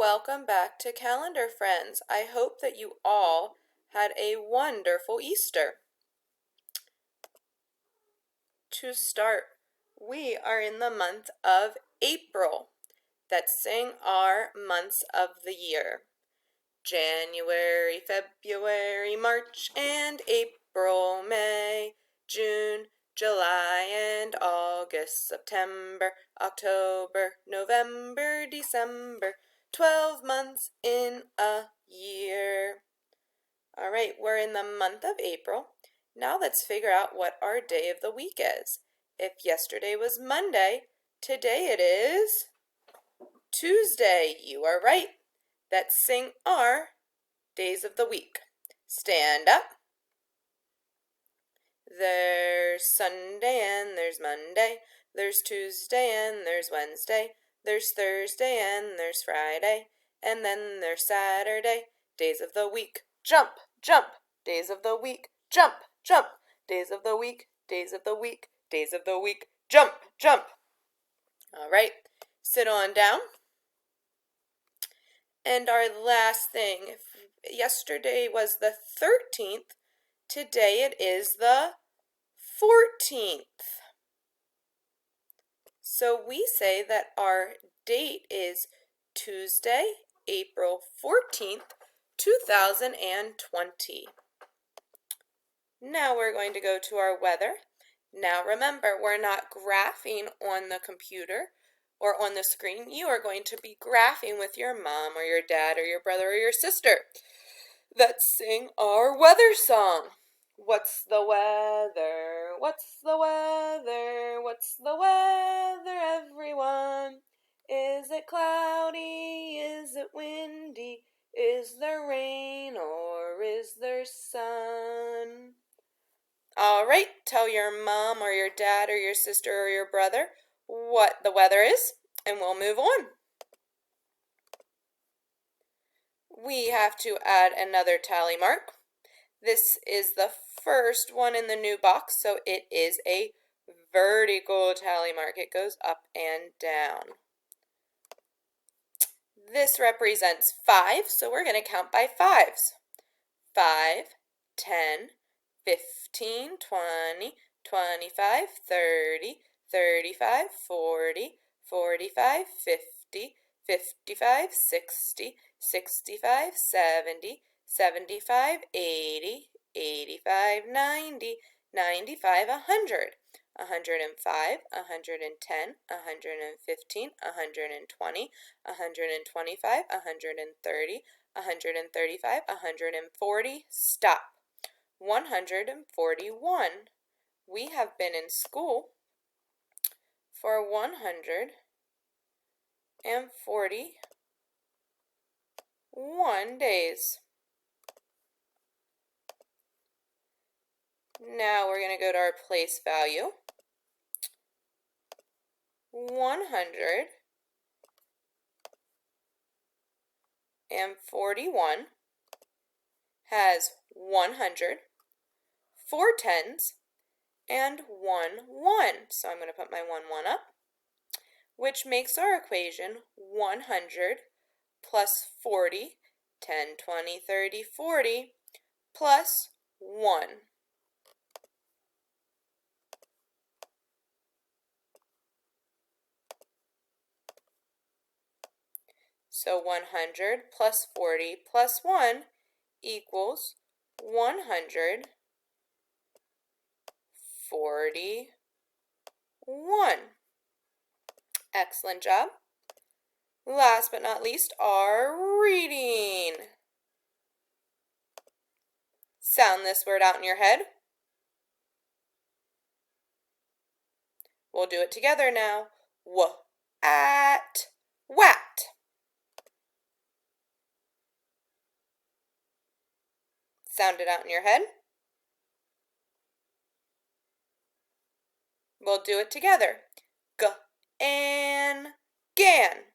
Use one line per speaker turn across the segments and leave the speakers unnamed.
welcome back to Calendar Friends. I hope that you all had a wonderful Easter. To start, we are in the month of April. Let's sing our months of the year. January, February, March, and April, May, June, July, and August, September, October, November, December, 12 months in a year. All right, we're in the month of April. Now let's figure out what our day of the week is. If yesterday was Monday, today it is Tuesday. You are right. Let's sing our days of the week. Stand up. There's Sunday and there's Monday. There's Tuesday and there's Wednesday. There's Thursday and there's Friday. And then there's Saturday. Days of the week. Jump, jump. Days of the week. Jump, jump. Days of the week. Days of the week. Days of the week. Jump, jump. All right. Sit on down. And our last thing, yesterday was the 13th, today it is the 14th. So we say that our date is Tuesday, April 14th, 2020. Now we're going to go to our weather. Now remember, we're not graphing on the computer or on the screen. You are going to be graphing with your mom or your dad or your brother or your sister. Let's sing our weather song. What's the weather? What's the weather? What's the weather, everyone? Is it cloudy? Is it windy? Is there rain or is there sun? All right, tell your mom or your dad or your sister or your brother what the weather is, and we'll move on. We have to add another tally mark. This is the first one in the new box, so it is a vertical tally mark. It goes up and down. This represents 5, so we're going to count by 5s. 5, 10, 15, 20, 25, 30, 35, 40, 45, 50, 55, 60, 65, 70, 75, 80, 85, 90, 95, 100. 105, 110, 115, 120, 125, 130, 135, 140, stop. 141. We have been in school for 141 days. Now we're going to go to our place value. 141 has 100, 4 tens, and 1 1. So I'm going to put my 1 1 up, which makes our equation 100 plus 40, 10, 20, 30, 40, plus 1. So 100 plus 40 plus 1 equals 141. Excellent job. Last but not least, our reading. Sound this word out in your head. We'll do it together now. W-at, wat. Sound it out in your head. We'll do it together. G-an, gan.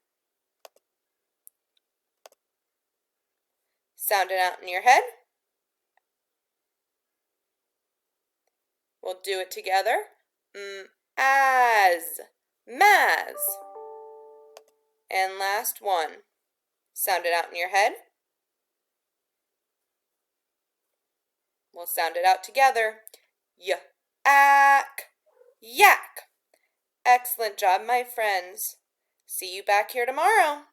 Sound it out in your head. We'll do it together. As, maz. And last one. Sound it out in your head. We'll sound it out together. Yak, yak. Excellent job, my friends. See you back here tomorrow.